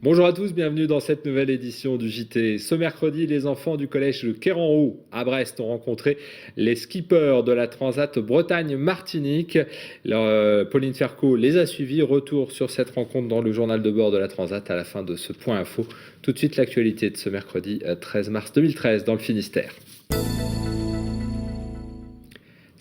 Bonjour à tous, bienvenue dans cette nouvelle édition du JT. Ce mercredi, les enfants du collège de Quéranroux à Brest ont rencontré les skippers de la Transat Bretagne-Martinique. Pauline Ferco les a suivis. Retour sur cette rencontre dans le journal de bord de la Transat à la fin de ce point info. Tout de suite, l'actualité de ce mercredi 13 mars 2013 dans le Finistère.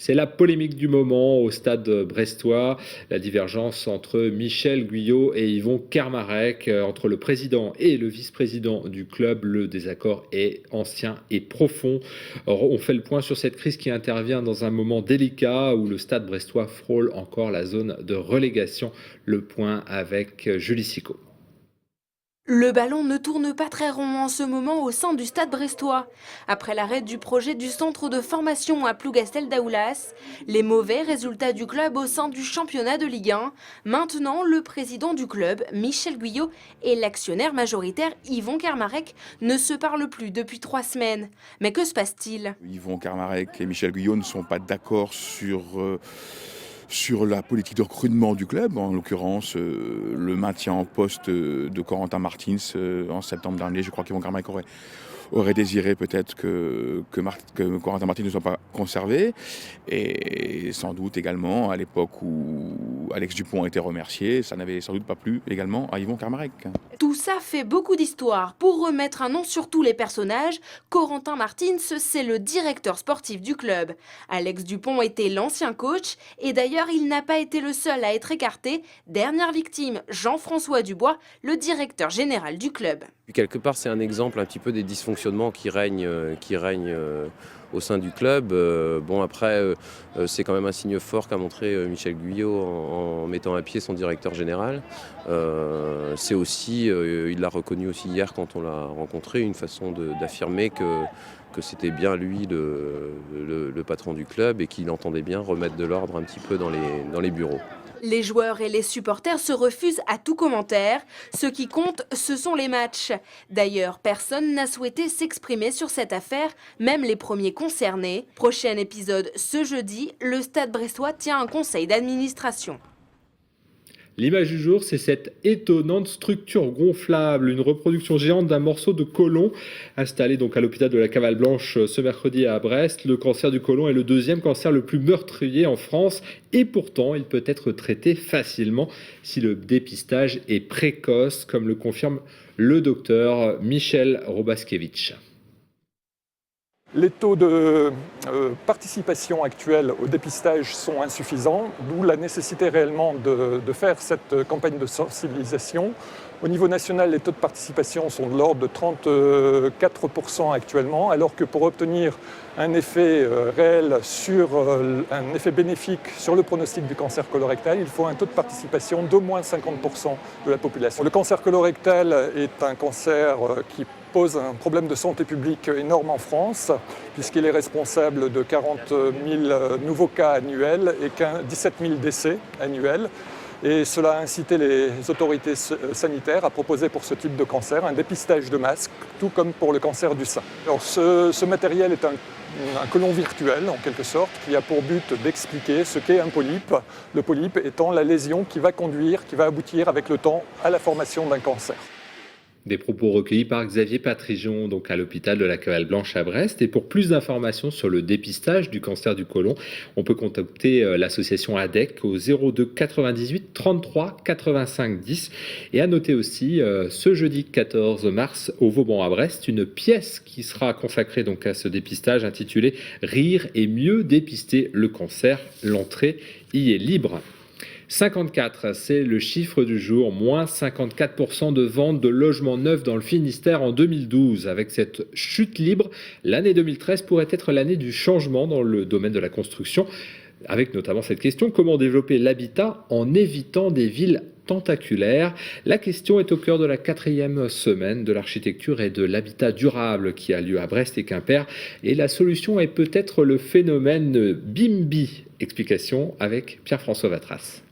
C'est la polémique du moment au stade brestois, la divergence entre Michel Guyot et Yvon Kermarec, entre le président et le vice-président du club. Le désaccord est ancien et profond. On fait le point sur cette crise qui intervient dans un moment délicat où le stade brestois frôle encore la zone de relégation. Le point avec Julie Sicot. Le ballon ne tourne pas très rond en ce moment au sein du stade brestois. Après l'arrêt du projet du centre de formation à Plougastel-Daoulas, les mauvais résultats du club au sein du championnat de Ligue 1, maintenant le président du club, Michel Guyot, et l'actionnaire majoritaire Yvon Kermarec ne se parlent plus depuis 3 semaines. Mais que se passe-t-il ? Yvon Kermarec et Michel Guyot ne sont pas d'accord sur la politique de recrutement du club, en l'occurrence le maintien en poste de Corentin Martins en septembre dernier. Je crois qu'Yvon Kermarec aurait désiré peut-être que Corentin Martins ne soit pas conservé, et sans doute également à l'époque où Alex Dupont a été remercié, ça n'avait sans doute pas plu également à Yvon Kermarec. Tout ça fait beaucoup d'histoire. Pour remettre un nom sur tous les personnages, Corentin Martins, c'est le directeur sportif du club. Alex Dupont était l'ancien coach et d'ailleurs il n'a pas été le seul à être écarté. Dernière victime, Jean-François Dubois, le directeur général du club. Quelque part, c'est un exemple un petit peu des dysfonctionnements qui règnent au sein du club. C'est quand même un signe fort qu'a montré Michel Guyot en mettant à pied son directeur général. C'est aussi, il l'a reconnu aussi hier quand on l'a rencontré, une façon d'affirmer que c'était bien lui le patron du club et qu'il entendait bien remettre de l'ordre un petit peu dans les bureaux. Les joueurs et les supporters se refusent à tout commentaire. Ce qui compte, ce sont les matchs. D'ailleurs, personne n'a souhaité s'exprimer sur cette affaire, même les premiers concernés. Prochain épisode ce jeudi, le Stade brestois tient un conseil d'administration. L'image du jour, c'est cette étonnante structure gonflable, une reproduction géante d'un morceau de côlon installé donc à l'hôpital de la Cavale Blanche ce mercredi à Brest. Le cancer du côlon est le deuxième cancer le plus meurtrier en France et pourtant il peut être traité facilement si le dépistage est précoce, comme le confirme le docteur Michel Robaskiewicz. Les taux de participation actuels au dépistage sont insuffisants, d'où la nécessité réellement de faire cette campagne de sensibilisation. Au niveau national, les taux de participation sont de l'ordre de 34% actuellement, alors que pour obtenir un effet réel un effet bénéfique sur le pronostic du cancer colorectal, il faut un taux de participation d'au moins 50% de la population. Le cancer colorectal est un cancer qui pose un problème de santé publique énorme en France, puisqu'il est responsable de 40 000 nouveaux cas annuels et 17 000 décès annuels. Et cela a incité les autorités sanitaires à proposer pour ce type de cancer un dépistage de masse, tout comme pour le cancer du sein. Alors ce matériel est un côlon virtuel, en quelque sorte, qui a pour but d'expliquer ce qu'est un polype. Le polype étant la lésion qui va aboutir avec le temps à la formation d'un cancer. Des propos recueillis par Xavier Patrijon, donc à l'hôpital de la Cavale Blanche à Brest. Et pour plus d'informations sur le dépistage du cancer du côlon, on peut contacter l'association ADEC au 02 98 33 85 10. Et à noter aussi ce jeudi 14 mars au Vauban à Brest, une pièce qui sera consacrée donc à ce dépistage intitulée « Rire et mieux dépister le cancer ». L'entrée y est libre. 54, c'est le chiffre du jour, moins 54% de ventes de logements neufs dans le Finistère en 2012. Avec cette chute libre, l'année 2013 pourrait être l'année du changement dans le domaine de la construction, avec notamment cette question, comment développer l'habitat en évitant des villes tentaculaires? La question est au cœur de la 4e semaine de l'architecture et de l'habitat durable qui a lieu à Brest et Quimper. Et la solution est peut-être le phénomène BIMBY. Explication avec Pierre-François Vatras.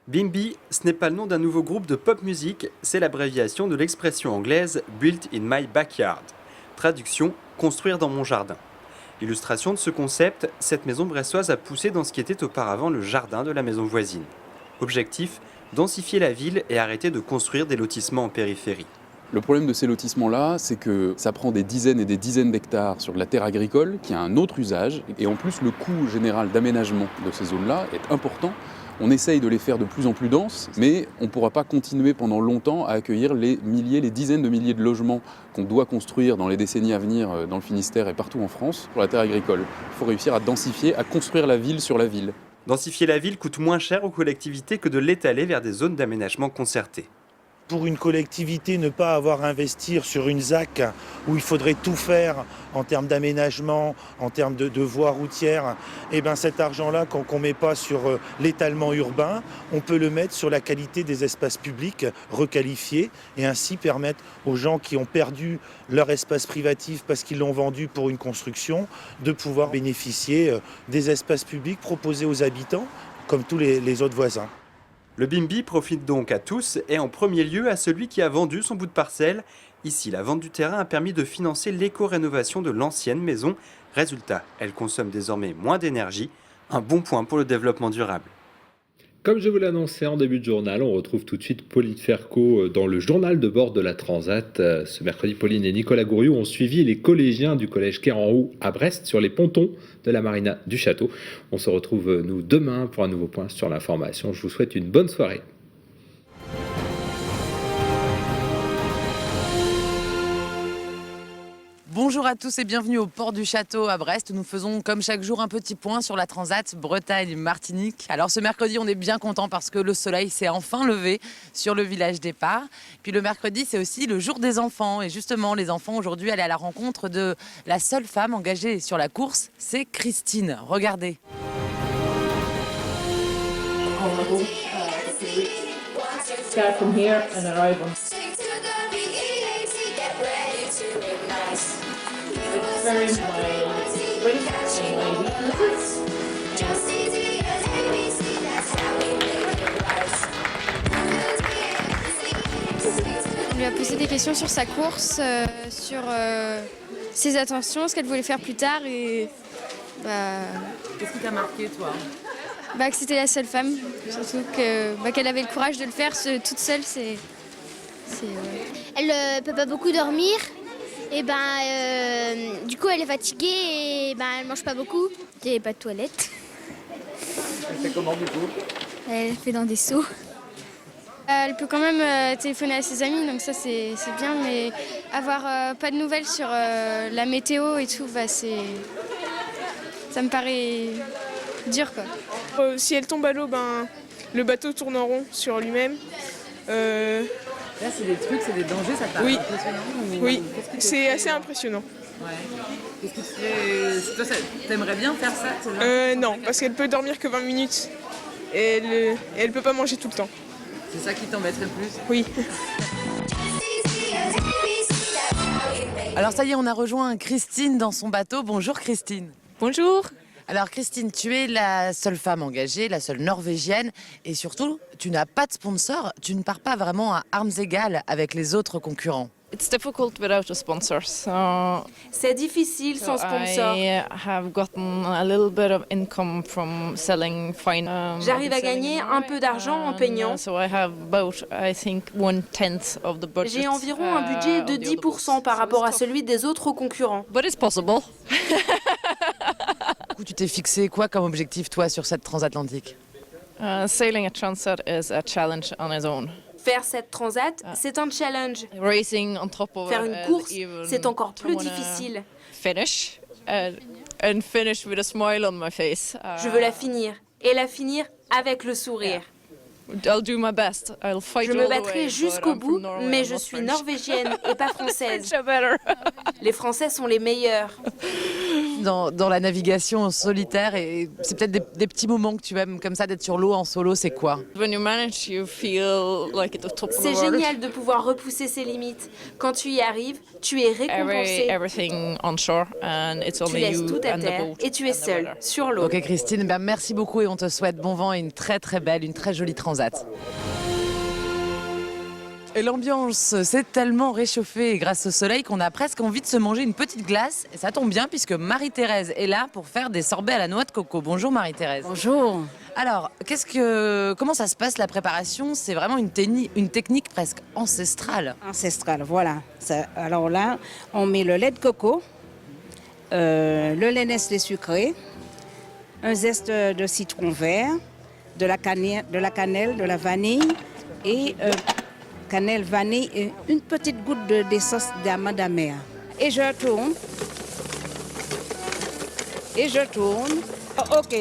BIMBY, ce n'est pas le nom d'un nouveau groupe de pop music, c'est l'abréviation de l'expression anglaise « Built in my backyard ». Traduction, construire dans mon jardin. Illustration de ce concept, cette maison brestoise a poussé dans ce qui était auparavant le jardin de la maison voisine. Objectif, densifier la ville et arrêter de construire des lotissements en périphérie. Le problème de ces lotissements-là, c'est que ça prend des dizaines et des dizaines d'hectares sur de la terre agricole qui a un autre usage. Et en plus, le coût général d'aménagement de ces zones-là est important. On essaye de les faire de plus en plus denses, mais on ne pourra pas continuer pendant longtemps à accueillir les milliers, les dizaines de milliers de logements qu'on doit construire dans les décennies à venir dans le Finistère et partout en France pour la terre agricole. Il faut réussir à densifier, à construire la ville sur la ville. Densifier la ville coûte moins cher aux collectivités que de l'étaler vers des zones d'aménagement concertées. Pour une collectivité, ne pas avoir à investir sur une ZAC où il faudrait tout faire en termes d'aménagement, en termes de voies routières, et bien cet argent-là, quand on ne met pas sur l'étalement urbain, on peut le mettre sur la qualité des espaces publics requalifiés et ainsi permettre aux gens qui ont perdu leur espace privatif parce qu'ils l'ont vendu pour une construction, de pouvoir bénéficier des espaces publics proposés aux habitants, comme tous les autres voisins. Le Bimbi profite donc à tous et en premier lieu à celui qui a vendu son bout de parcelle. Ici, la vente du terrain a permis de financer l'éco-rénovation de l'ancienne maison. Résultat, elle consomme désormais moins d'énergie. Un bon point pour le développement durable. Comme je vous l'annonçais en début de journal, on retrouve tout de suite Pauline Ferco dans le journal de bord de la Transat. Ce mercredi, Pauline et Nicolas Gouriou ont suivi les collégiens du collège Quai en Roue à Brest sur les pontons de la marina du château. On se retrouve nous demain pour un nouveau point sur l'information. Je vous souhaite une bonne soirée. Bonjour à tous et bienvenue au port du Château à Brest. Nous faisons comme chaque jour un petit point sur la Transat Bretagne-Martinique. Alors ce mercredi, on est bien content parce que le soleil s'est enfin levé sur le village départ. Puis le mercredi, c'est aussi le jour des enfants. Et justement, les enfants aujourd'hui allaient à la rencontre de la seule femme engagée sur la course, c'est Christine. Regardez. On lui a posé des questions sur sa course, sur ses intentions, ce qu'elle voulait faire plus tard et Qu'est-ce qui t'a marqué, toi ? que c'était la seule femme, surtout qu'elle avait le courage de le faire toute seule. Elle peut pas beaucoup dormir. Et du coup elle est fatiguée et elle mange pas beaucoup. Il n'y a pas de toilette. Elle fait comment du coup ? Elle fait dans des seaux. Elle peut quand même téléphoner à ses amis, donc ça c'est bien, mais avoir pas de nouvelles sur la météo et tout, ça me paraît dur quoi. Si elle tombe à l'eau, le bateau tourne en rond sur lui-même. Là, c'est des trucs, c'est des dangers, ça t'a impressionnant Oui, c'est assez impressionnant. Ouais. Qu'est-ce qui te fait... Toi, t'aimerais bien faire ça Non, parce qu'elle peut dormir que 20 minutes et elle peut pas manger tout le temps. C'est ça qui t'embêterait le plus ? Oui. Alors ça y est, on a rejoint Christine dans son bateau. Bonjour Christine. Bonjour. Alors Christine, tu es la seule femme engagée, la seule norvégienne et surtout, tu n'as pas de sponsor, tu ne pars pas vraiment à armes égales avec les autres concurrents. It's difficult without a sponsor, so c'est difficile sans sponsor. I have gotten a little bit of income from selling fine. J'arrive à gagner un peu d'argent en peignant. So I have about, I think, 1/10 of the budget. J'ai environ un budget de 10% par rapport à celui des autres concurrents. But it's possible. Du coup, tu t'es fixé quoi comme objectif, toi, sur cette transatlantique ? Sailing a transat is a challenge on its own. Faire cette transat, c'est un challenge. Racing on top of Faire une course, c'est encore plus difficile. Finish and finish with a smile on my face. Je veux la finir et la finir avec le sourire. I'll do my best. I'll fight je me battrai jusqu'au bout, mais je suis norvégienne et pas française. Les Français sont les meilleurs. Dans la navigation solitaire, et c'est peut-être des petits moments que tu aimes comme ça d'être sur l'eau en solo, c'est quoi ? C'est génial de pouvoir repousser ses limites. Quand tu y arrives, tu es récompensé. Tu laisses tout à terre et tu es seule sur l'eau. Ok Christine, merci beaucoup et on te souhaite bon vent et une très très belle, une très jolie transat. Et l'ambiance s'est tellement réchauffée grâce au soleil qu'on a presque envie de se manger une petite glace. Et ça tombe bien puisque Marie-Thérèse est là pour faire des sorbets à la noix de coco. Bonjour Marie-Thérèse. Bonjour. Alors, comment ça se passe la préparation? C'est vraiment une technique presque ancestrale. Ancestrale, voilà. Alors là, on met le lait de coco, le lait Nestlé sucré, un zeste de citron vert, de la cannelle, de la vanille et cannelle, vanille et une petite goutte d'essence d'amande amère. Et je tourne. Et je tourne. Oh, ok.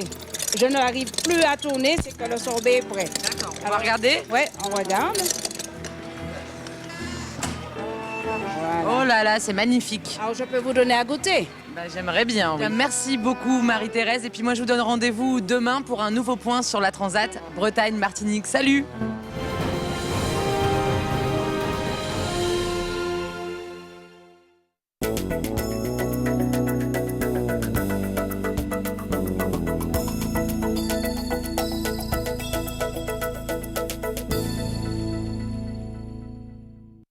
Je n'arrive plus à tourner, c'est que le sorbet est prêt. D'accord. On va regarder? Ouais, on regarde. Voilà. Oh là là, c'est magnifique. Alors je peux vous donner à goûter? J'aimerais bien. Oui. Merci beaucoup Marie-Thérèse. Et puis moi je vous donne rendez-vous demain pour un nouveau point sur la Transat Bretagne-Martinique. Salut!